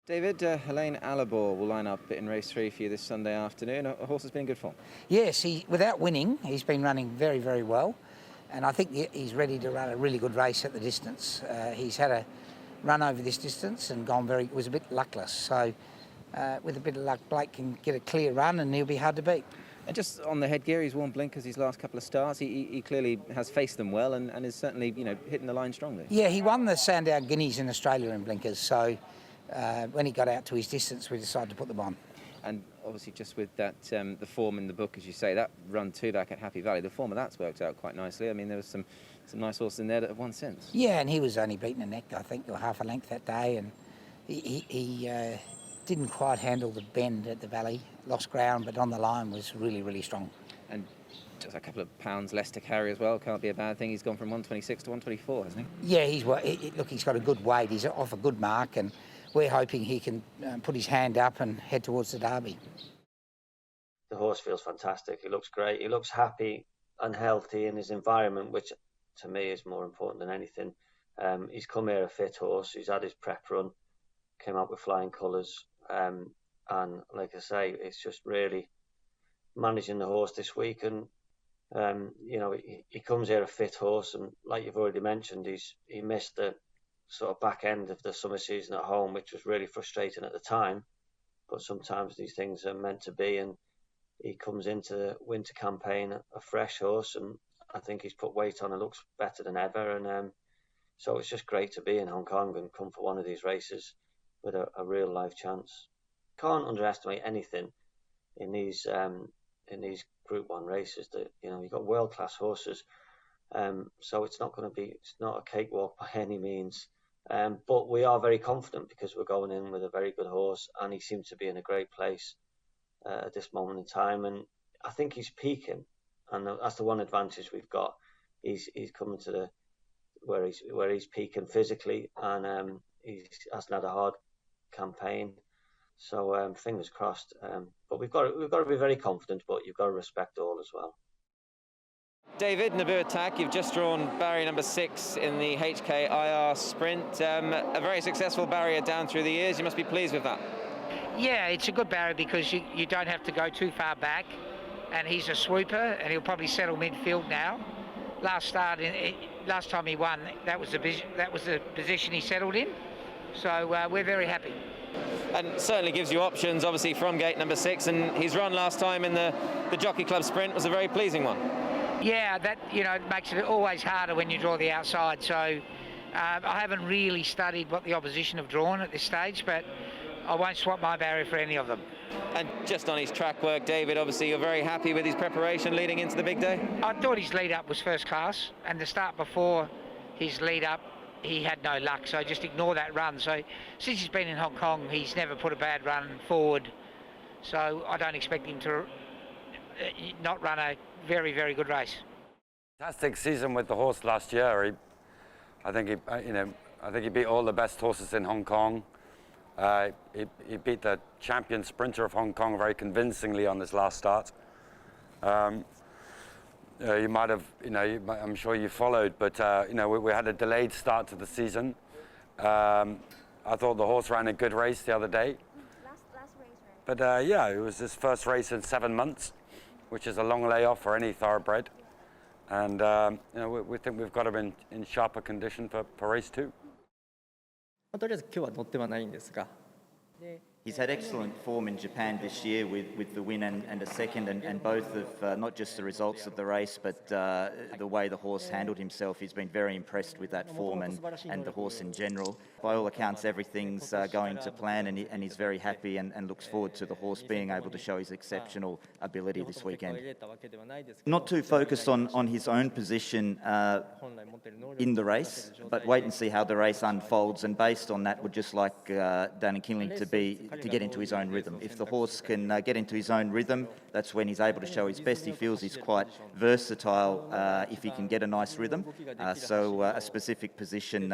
David, HELENE ALLIBOR will line up in race 3 for you this Sunday afternoon. A horse has been in good form. Yes, without winning, he's been running very, very well. And I think he's ready to run a really good race at the distance. He's had a run over this distance and was a bit luckless. So with a bit of luck, Blake can get a clear run and he'll be hard to beat. And just on the headgear, he's worn blinkers his last couple of starts. He clearly has faced them well and is certainly, hitting the line strongly. Yeah, he won the Sandown Guineas in Australia in blinkers. So when he got out to his distance, we decided to put them on. And obviously just with that, the form in the book, as you say, that run 2 back at Happy Valley, the form of that's worked out quite nicely. I mean, there was some nice horses in there that have won since. Yeah, and he was only beaten a neck, I think, or half a length that day, and he didn't quite handle the bend at the Valley, lost ground, but on the line was really, really strong. And just a couple of pounds less to carry as well, can't be a bad thing. He's gone from 126 to 124, hasn't he? Yeah, look, he's got a good weight, he's off a good mark, and we're hoping he can put his hand up and head towards the Derby. The horse feels fantastic. He looks great. He looks happy and healthy in his environment, which to me is more important than anything. He's come here a fit horse. He's had his prep run, came out with flying colours. And like I say, it's just really managing the horse this week. And, he comes here a fit horse. And like you've already mentioned, he missed the sort of back end of the summer season at home, which was really frustrating at the time. But sometimes these things are meant to be, and he comes into the winter campaign a fresh horse, and I think he's put weight on and looks better than ever. And so it's just great to be in Hong Kong and come for one of these races with a real life chance. Can't underestimate anything in these Group 1 races. That you've got world class horses, so it's not a cakewalk by any means. But we are very confident because we're going in with a very good horse, and he seems to be in a great place at this moment in time. And I think he's peaking, and that's the one advantage we've got. He's coming to where he's peaking physically, and he hasn't had a hard campaign. So fingers crossed. But we've got to be very confident, but you've got to respect all as well. David, NABOO Attack, you've just drawn barrier number 6 in the HKIR sprint. A very successful barrier down through the years. You must be pleased with that. Yeah, it's a good barrier because you don't have to go too far back, and he's a swooper, and he'll probably settle midfield now. Last time he won, that was the position he settled in. So we're very happy. And certainly gives you options, obviously, from gate number 6, and his run last time in the Jockey Club sprint was a very pleasing one. Yeah, that makes it always harder when you draw the outside. So I haven't really studied what the opposition have drawn at this stage, but I won't swap my barrier for any of them. And just on his track work, David, obviously you're very happy with his preparation leading into the big day? I thought his lead-up was first class, and the start before his lead-up, he had no luck, so just ignore that run. So since he's been in Hong Kong, he's never put a bad run forward. So I don't expect him to not run a very, very good race. Fantastic season with the horse last year. I think he beat all the best horses in Hong Kong. He beat the champion sprinter of Hong Kong very convincingly on this last start. You might have, I'm sure you followed, but we had a delayed start to the season. I thought the horse ran a good race the other day. Last race, right? But yeah, it was his first race in 7 months, which is a long layoff for any thoroughbred. And we think we've got him in sharper condition for race 2. とりあえず今日は乗ってはないんですが。 He's had excellent form in Japan this year with the win and a second, and both of not just the results of the race, but the way the horse handled himself. He's been very impressed with that form and the horse in general. By all accounts, everything's going to plan, and he's very happy and looks forward to the horse being able to show his exceptional ability this weekend. Not too focused on his own position in the race, but wait and see how the race unfolds, and based on that, would just like DANON to get into his own rhythm. If the horse can get into his own rhythm, that's when he's able to show his best. He feels he's quite versatile if he can get a nice rhythm. So a specific position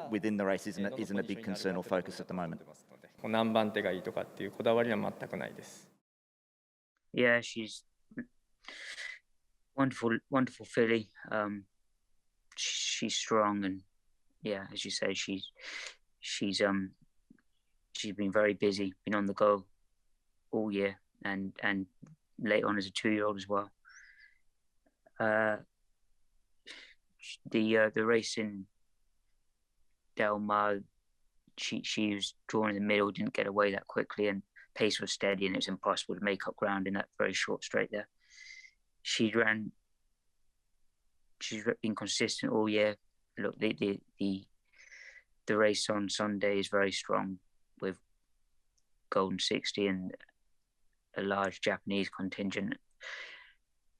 within the race isn't a big concern or focus at the moment. Yeah, she's wonderful filly. She's strong, and yeah, as you say, she's she's been very busy, been on the go all year, and late on as a 2-year-old as well. The race in Del Mar, she was drawn in the middle, didn't get away that quickly, and pace was steady, and it was impossible to make up ground in that very short straight there. She's been consistent all year. Look, the race on Sunday is very strong with Golden 60 and a large Japanese contingent.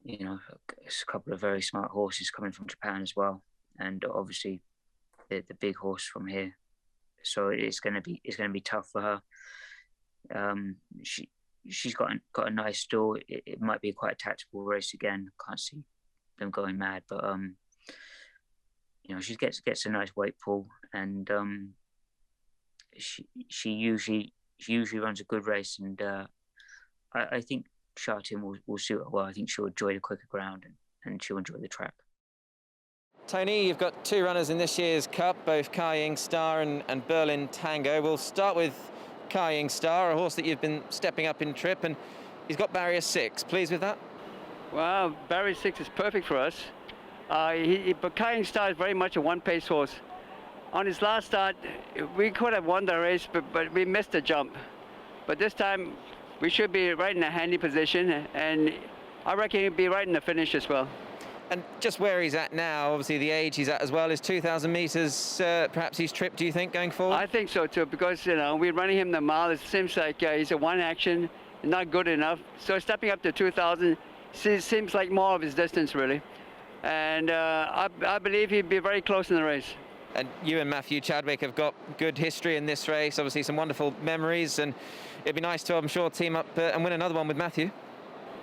You know, it's a couple of very smart horses coming from Japan as well, and obviously the big horse from here. So it's going to be tough for her. She's got a nice stall. It might be quite a tactical race again. Can't see them going mad, but you know, she gets a nice weight pull, and she usually runs a good race, and I think Shartin will suit her well. I think she'll enjoy the quicker ground, and she'll enjoy the track. Tony, you've got 2 runners in this year's Cup, both YING Star and Berlin Tango. We'll start with YING Star, a horse that you've been stepping up in trip, and he's got barrier 6. Pleased with that? Well, barrier 6 is perfect for us. But YING Star is very much a one-pace horse. On his last start, we could have won the race, but we missed the jump. But this time, we should be right in a handy position, and I reckon he'll be right in the finish as well. And just where he's at now, obviously the age he's at as well, is 2,000 metres perhaps his trip, do you think, going forward? I think so too, because, you know, we're running him the mile. It seems like he's a one action, not good enough. So stepping up to 2,000 seems like more of his distance, really. And I believe he'd be very close in the race. And you and Matthew Chadwick have got good history in this race, obviously some wonderful memories, and it'd be nice to, I'm sure, team up and win another one with Matthew.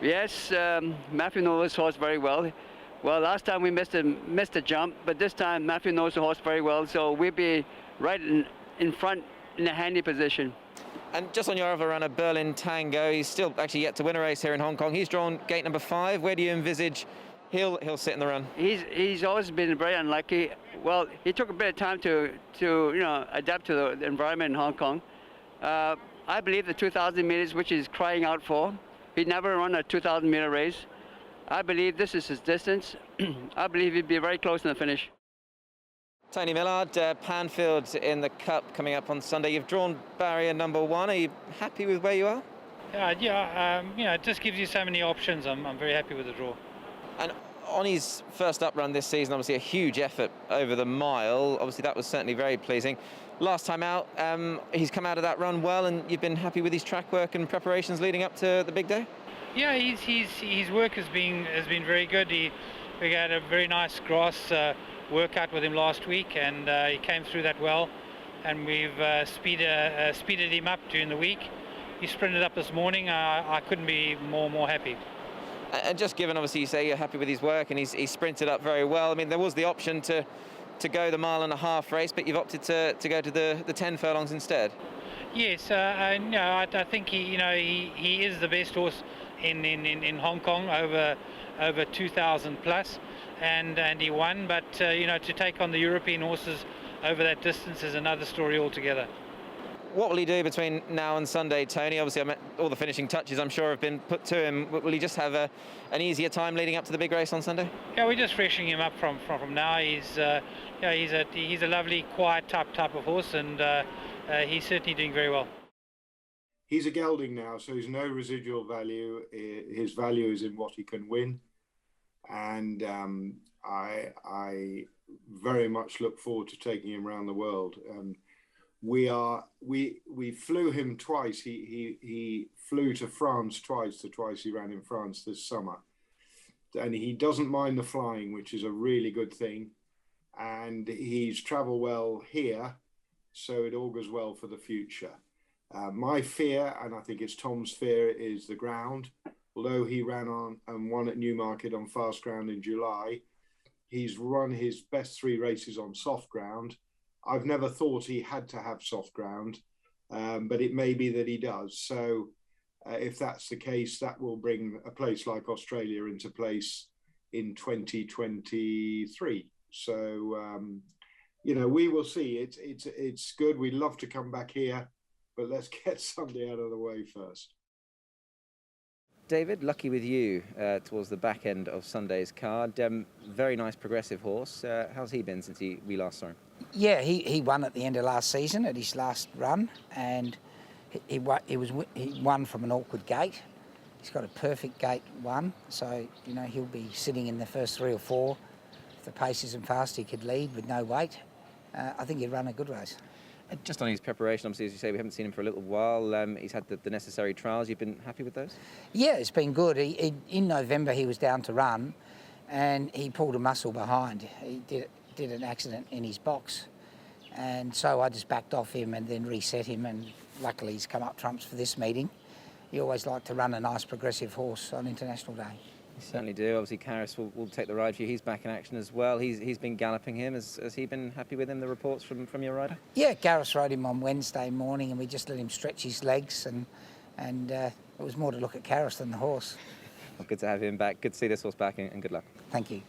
Yes, Matthew knows this horse very well. Well, last time we missed a jump, but this time Matthew knows the horse very well, so we'll be right in front in a handy position. And just on your other runner, Berlin Tango, he's still actually yet to win a race here in Hong Kong. He's drawn gate number 5. Where do you envisage he'll sit in the run? He's always been very unlucky. Well, he took a bit of time to you know, adapt to the environment in Hong Kong. I believe the 2,000 meters, which he's crying out for, he'd never run a 2,000 meter race. I believe this is his distance. I believe he'd be very close in the finish. Tony Millard, PANFIELD in the Cup coming up on Sunday. You've drawn barrier number 1. Are you happy with where you are? Yeah, you know, it just gives you so many options. I'm very happy with the draw. And on his first up run this season, obviously a huge effort over the mile. Obviously that was certainly very pleasing. Last time out, he's come out of that run well, and you've been happy with his track work and preparations leading up to the big day? Yeah, his work has been very good. We had a very nice grass workout with him last week, and he came through that well. And we've speeded him up during the week. He sprinted up this morning. I couldn't be more happy. And just given, obviously, you say you're happy with his work, and he's sprinted up very well. I mean, there was the option to go the 1.5 mile race, but you've opted to go to the 10 furlongs instead. Yes, no, I think he is the best horse in Hong Kong over 2,000 plus, and he won. But you know, to take on the European horses over that distance is another story altogether. What will he do between now and Sunday, Tony? Obviously, all the finishing touches, I'm sure, have been put to him. Will he just have an easier time leading up to the big race on Sunday? Yeah, we're just freshening him up from now. He's a lovely, quiet type of horse, and he's certainly doing very well. He's a gelding now, so he's no residual value. His value is in what he can win, and I very much look forward to taking him around the world. We flew him twice. He flew to France twice. The twice he ran in France this summer, and he doesn't mind the flying, which is a really good thing. And he's travelled well here, so it augurs well for the future. My fear, and I think it's Tom's fear, is the ground. Although he ran on and won at Newmarket on fast ground in July, he's run his best 3 races on soft ground. I've never thought he had to have soft ground, but it may be that he does. So if that's the case, that will bring a place like Australia into place in 2023. So, you know, we will see. It's good. We'd love to come back here. but let's get Sunday out of the way first. David, lucky with you towards the back end of Sunday's card. Very nice progressive horse. How's he been since we last saw him? Yeah, he won at the end of last season at his last run, and he won from an awkward gate. He's got a perfect gate one, so you know he'll be sitting in the first 3 or 4. If the pace isn't fast, he could lead with no weight. I think he'd run a good race. Just on his preparation, obviously, as you say, we haven't seen him for a little while. He's had the necessary trials. You've been happy with those? Yeah, it's been good. In November, he was down to run, and he pulled a muscle behind. He did an accident in his box, and so I just backed off him and then reset him, and luckily he's come up trumps for this meeting. You always like to run a nice progressive horse on International Day. You certainly do. Obviously, Karras will take the ride for you. He's back in action as well. He's been galloping him. Has he been happy with him, the reports from your rider? Yeah, Karras rode him on Wednesday morning, and we just let him stretch his legs, and it was more to look at Karras than the horse. Well, good to have him back. Good to see this horse back, and good luck. Thank you.